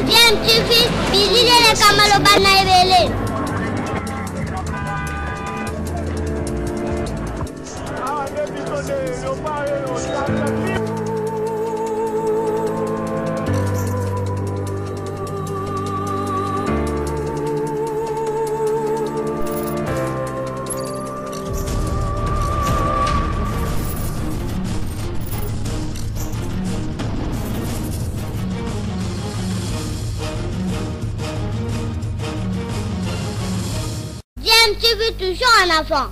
DMTV, bilile kamalo bana ebele. DMTV toujours en avant.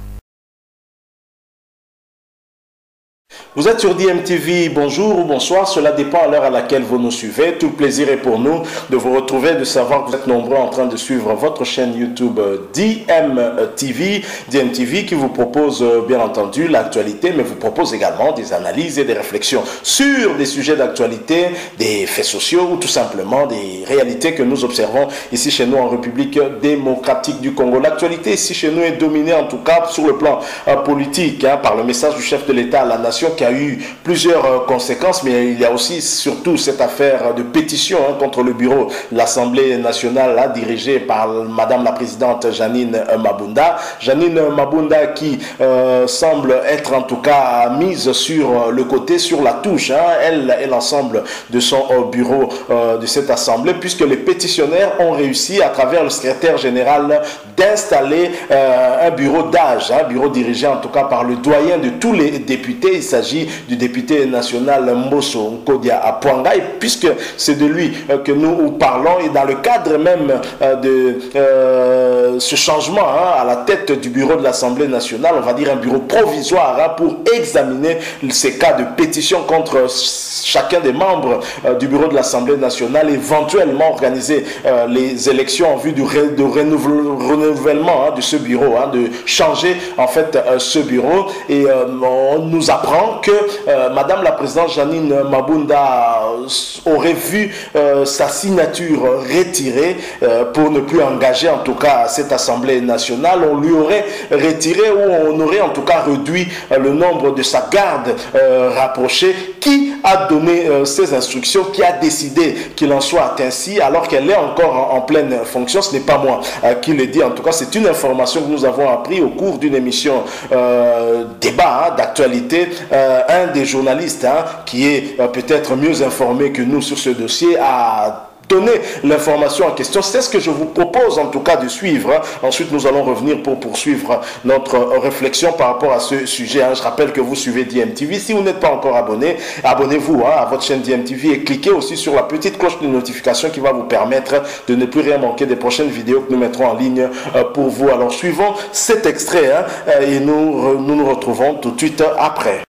Vous êtes sur DMTV, bonjour ou bonsoir, cela dépend à l'heure à laquelle vous nous suivez. Tout le plaisir est pour nous de vous retrouver, de savoir que vous êtes nombreux en train de suivre votre chaîne YouTube DMTV. DMTV qui vous propose bien entendu l'actualité, mais vous propose également des analyses et des réflexions sur des sujets d'actualité, des faits sociaux ou tout simplement des réalités que nous observons ici chez nous en République démocratique du Congo. L'actualité ici chez nous est dominée en tout cas sur le plan politique par le message du chef de l'État à la nation qui a eu plusieurs conséquences, mais il y a aussi surtout cette affaire de pétition contre le bureau de l'Assemblée nationale dirigée par Madame la Présidente Janine Mabunda. Janine Mabunda qui semble être en tout cas mise sur le côté, sur la touche, elle et l'ensemble de son bureau de cette Assemblée, puisque les pétitionnaires ont réussi à travers le secrétaire général d'installer un bureau d'âge, un bureau dirigé en tout cas par le doyen de tous les députés. Il s'agit du député national Mbosso Nkodia Apwanga, et puisque c'est de lui que nous parlons, et dans le cadre même de ce changement à la tête du bureau de l'Assemblée nationale, on va dire un bureau provisoire pour examiner ces cas de pétition contre chacun des membres du bureau de l'Assemblée nationale, éventuellement organiser les élections en vue du renouvellement de ce bureau, de changer en fait ce bureau. Et on nous apprend que Madame la Présidente Janine Mabunda aurait vu sa signature retirée pour ne plus engager en tout cas cette Assemblée nationale. On lui aurait retiré, ou on aurait en tout cas réduit le nombre de sa garde rapprochée. Qui a donné ces instructions, qui a décidé qu'il en soit ainsi alors qu'elle est encore en pleine fonction? Ce n'est pas moi qui le dit, en tout cas c'est une information que nous avons appris au cours d'une émission débat d'actualité. Un des journalistes qui est peut-être mieux informé que nous sur ce dossier a donner l'information en question. C'est ce que je vous propose en tout cas de suivre. Ensuite, nous allons revenir pour poursuivre notre réflexion par rapport à ce sujet. Je rappelle que vous suivez DMTV. Si vous n'êtes pas encore abonné, abonnez-vous à votre chaîne DMTV et cliquez aussi sur la petite cloche de notification qui va vous permettre de ne plus rien manquer des prochaines vidéos que nous mettrons en ligne pour vous. Alors, suivons cet extrait et nous retrouvons tout de suite après.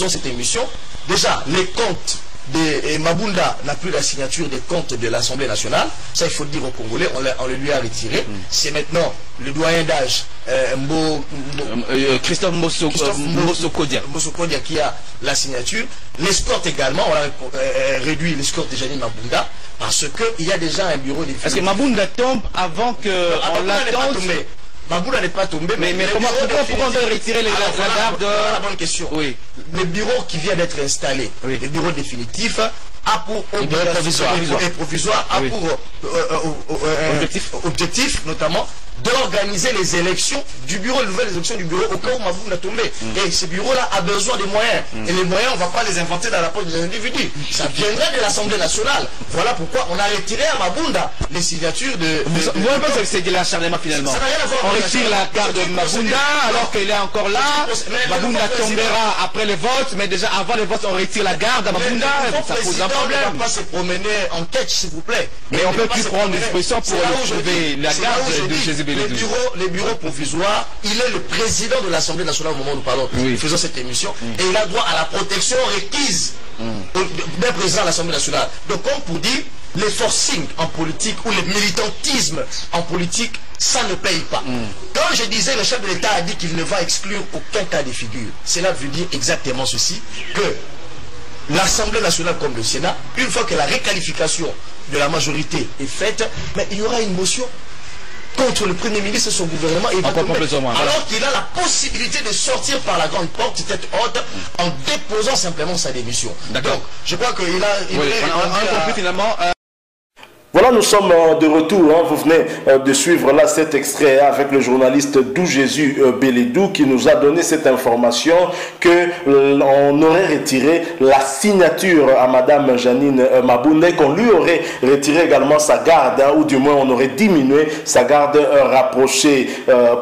Dans cette émission, déjà, les comptes de Mabunda n'a plus la signature des comptes de l'Assemblée nationale. Ça, il faut le dire aux Congolais, on le lui a retiré. C'est maintenant le doyen d'âge, Christophe Mbosso Kodia qui a la signature. L'escorte également, on a réduit l'escorte de Janine Mabunda parce qu'il y a déjà un bureau de... Est-ce que Mabunda tombe avant qu'on l'attende? Mabunda n'est pas tombé, mais pourquoi on doit retirer les gardes? La bonne question. Oui. Le bureau qui vient d'être installé, oui. Le bureau définitif, a pour provisoire, a pour objectif notamment d'organiser les élections du bureau, les nouvelles élections du bureau au cas où Mabunda a tombé. Et ce bureau-là a besoin de moyens. Et les moyens, on ne va pas les inventer dans la poche des individus. Ça viendrait de l'Assemblée nationale. Voilà pourquoi on a retiré à Mabunda les signatures de... Vous pensez que c'est de l'acharnement finalement? On retire la carte de Mabunda alors qu'il est encore là. Mabunda tombera après le vote, mais déjà avant le vote, on retire la garde à Mabunda. Ça pose un problème. On ne va pas se promener en quête, s'il vous plaît. Mais on ne peut plus prendre une expression pour retrouver la garde de Jésus. Les bureaux provisoires, il est le président de l'Assemblée nationale au moment où nous parlons. Oui. Nous faisons cette émission et il a droit à la protection requise d'un président de l'Assemblée nationale. Donc, comme pour dire, les forcings en politique ou le militantisme en politique, ça ne paye pas. Quand je disais, le chef de l'État a dit qu'il ne va exclure aucun cas de figure, cela veut dire exactement ceci, que l'Assemblée nationale comme le Sénat, une fois que la réqualification de la majorité est faite, mais il y aura une motion contre le Premier ministre et son gouvernement, alors qu'il a la possibilité de sortir par la grande porte tête haute en déposant simplement sa démission. D'accord. Donc, je crois qu'il a... on a compris finalement... Voilà, nous sommes de retour. Vous venez de suivre là cet extrait avec le journaliste Dou Jésus Beledou qui nous a donné cette information que on aurait retiré la signature à Madame Janine Mabunda, qu'on lui aurait retiré également sa garde, ou du moins on aurait diminué sa garde rapprochée.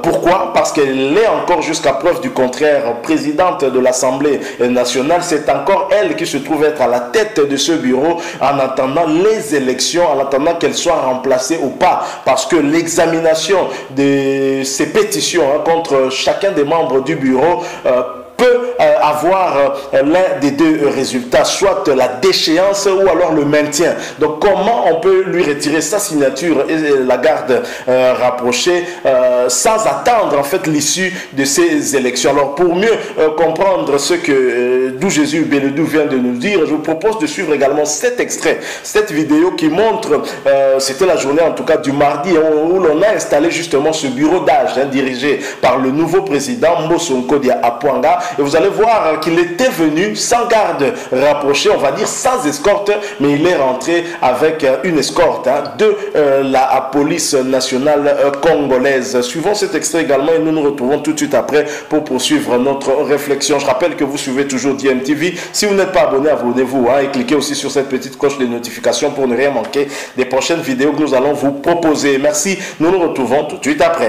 Pourquoi? Parce qu'elle est encore, jusqu'à preuve du contraire, présidente de l'Assemblée nationale. C'est encore elle qui se trouve être à la tête de ce bureau en attendant les élections, en attendant qu'elle soit remplacée ou pas, parce que l'examination de ces pétitions contre chacun des membres du bureau peut avoir l'un des deux résultats, soit la déchéance ou alors le maintien. Donc comment on peut lui retirer sa signature et la garde rapprochée sans attendre en fait l'issue de ces élections? Alors pour mieux comprendre ce que Dou Jésus Beledou vient de nous dire, je vous propose de suivre également cet extrait, cette vidéo qui montre, c'était la journée en tout cas du mardi, où l'on a installé justement ce bureau d'âge dirigé par le nouveau président Mbosso Nkodia Apwanga. Et vous allez voir qu'il était venu sans garde rapprochée, on va dire sans escorte, mais il est rentré avec une escorte de la police nationale congolaise. Suivons cet extrait également et nous nous retrouvons tout de suite après pour poursuivre notre réflexion. Je rappelle que vous suivez toujours DMTV. Si vous n'êtes pas abonné, abonnez-vous et cliquez aussi sur cette petite cloche de notification pour ne rien manquer des prochaines vidéos que nous allons vous proposer. Merci, nous nous retrouvons tout de suite après.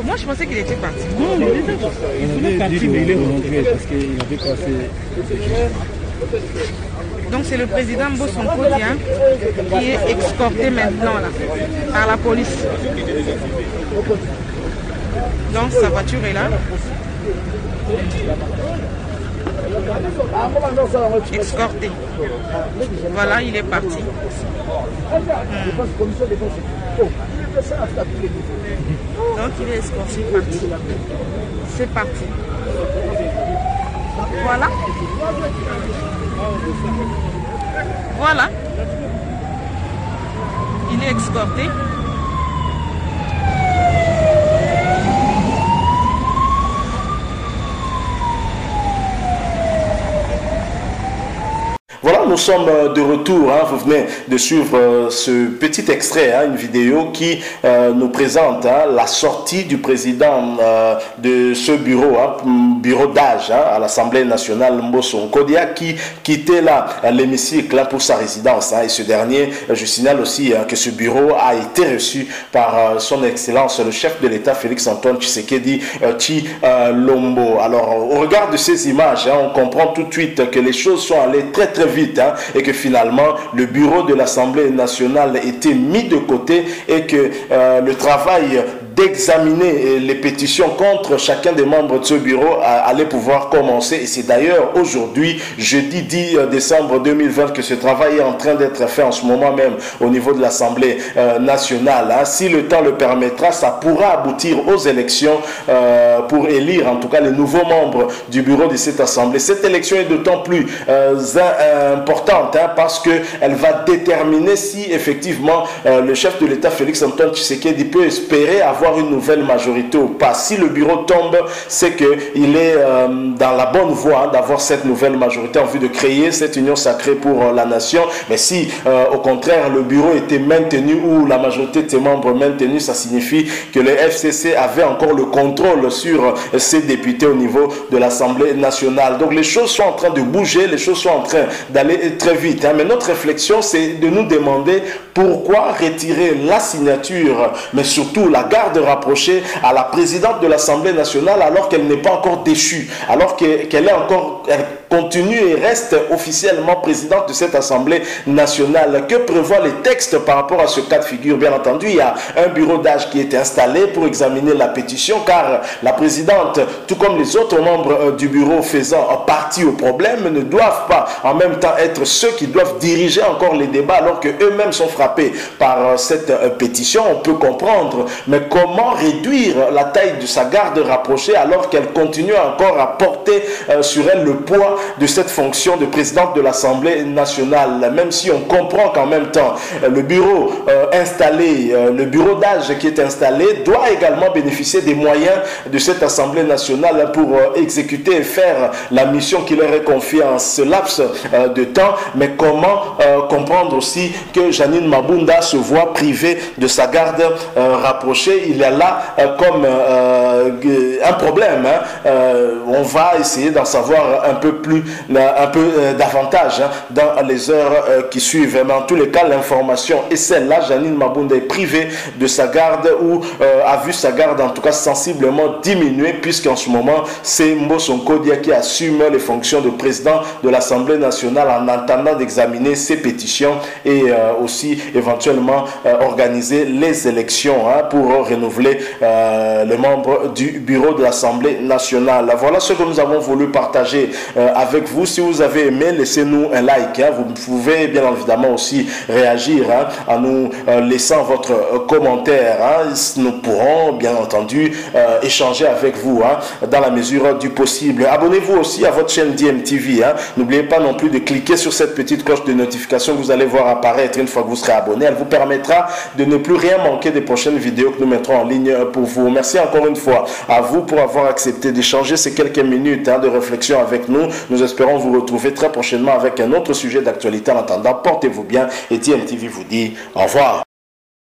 Moi je pensais qu'il était parti. Non, il est parti, mais il est rentré parce qu'il avait passé. Donc c'est le président Mbosso Nkodia qui est escorté maintenant là, par la police. Donc sa voiture est là. Escorté. Voilà, il est parti. Donc il est escorté, parti. C'est parti. Voilà. Voilà. Il est escorté. Voilà, nous sommes de retour. Vous venez de suivre ce petit extrait, une vidéo qui nous présente la sortie du président de ce bureau, bureau d'âge à l'Assemblée nationale, Mbosso Nkodia, qui quittait là l'hémicycle pour sa résidence. Et ce dernier, je signale aussi que ce bureau a été reçu par son Excellence, le chef de l'État, Félix-Antoine Tshisekedi Tshilombo. Alors, au regard de ces images, on comprend tout de suite que les choses sont allées très très vite et que finalement le bureau de l'Assemblée nationale était mis de côté et que le travail d'examiner les pétitions contre chacun des membres de ce bureau allait pouvoir commencer. Et c'est d'ailleurs aujourd'hui, jeudi 10 décembre 2020, que ce travail est en train d'être fait en ce moment même au niveau de l'Assemblée nationale. Si le temps le permettra, ça pourra aboutir aux élections pour élire en tout cas les nouveaux membres du bureau de cette Assemblée. Cette élection est d'autant plus importante parce qu'elle va déterminer si effectivement le chef de l'État Félix-Antoine Tshisekedi peut espérer avoir une nouvelle majorité ou pas. Si le bureau tombe, c'est qu'il est dans la bonne voie d'avoir cette nouvelle majorité en vue de créer cette union sacrée pour la nation. Mais si au contraire le bureau était maintenu ou la majorité de ses membres maintenus, ça signifie que le FCC avait encore le contrôle sur ses députés au niveau de l'Assemblée nationale. Donc les choses sont en train de bouger, les choses sont en train d'aller très vite. Mais notre réflexion, c'est de nous demander pourquoi retirer la signature, mais surtout la garde rapprochée à la présidente de l'Assemblée nationale alors qu'elle n'est pas encore déchue, alors qu'elle est encore continue et reste officiellement présidente de cette Assemblée nationale. Que prévoient les textes par rapport à ce cas de figure? Bien entendu, il y a un bureau d'âge qui est installé pour examiner la pétition, car la présidente, tout comme les autres membres du bureau faisant partie au problème, ne doivent pas en même temps être ceux qui doivent diriger encore les débats alors qu'eux-mêmes sont frappés par cette pétition. On peut comprendre, mais comment réduire la taille de sa garde rapprochée alors qu'elle continue encore à porter sur elle le poids de cette fonction de présidente de l'Assemblée nationale, même si on comprend qu'en même temps le bureau installé, le bureau d'âge qui est installé doit également bénéficier des moyens de cette Assemblée nationale pour exécuter et faire la mission qui leur est confiée en ce laps de temps. Mais comment comprendre aussi que Janine Mabunda se voit privée de sa garde rapprochée? Il y a là comme un problème. On va essayer d'en savoir un peu davantage dans les heures qui suivent. Mais en tous les cas, l'information est celle-là. Janine Mabunda est privée de sa garde ou a vu sa garde en tout cas sensiblement diminuer, puisqu'en ce moment, c'est Mbosonko Dia qui assume les fonctions de président de l'Assemblée nationale en attendant d'examiner ses pétitions et aussi éventuellement organiser les élections pour renouveler les membres du bureau de l'Assemblée nationale. Voilà ce que nous avons voulu partager avec vous. Si vous avez aimé, laissez-nous un like. Vous pouvez bien évidemment aussi réagir en nous laissant votre commentaire. Nous pourrons bien entendu échanger avec vous dans la mesure du possible. Abonnez-vous aussi à votre chaîne DMTV. N'oubliez pas non plus de cliquer sur cette petite cloche de notification que vous allez voir apparaître une fois que vous serez abonné. Elle vous permettra de ne plus rien manquer des prochaines vidéos que nous mettrons en ligne pour vous. Merci encore une fois à vous pour avoir accepté d'échanger ces quelques minutes de réflexion avec nous. Nous espérons vous retrouver très prochainement avec un autre sujet d'actualité. En attendant, portez-vous bien et DMTV vous dit au revoir.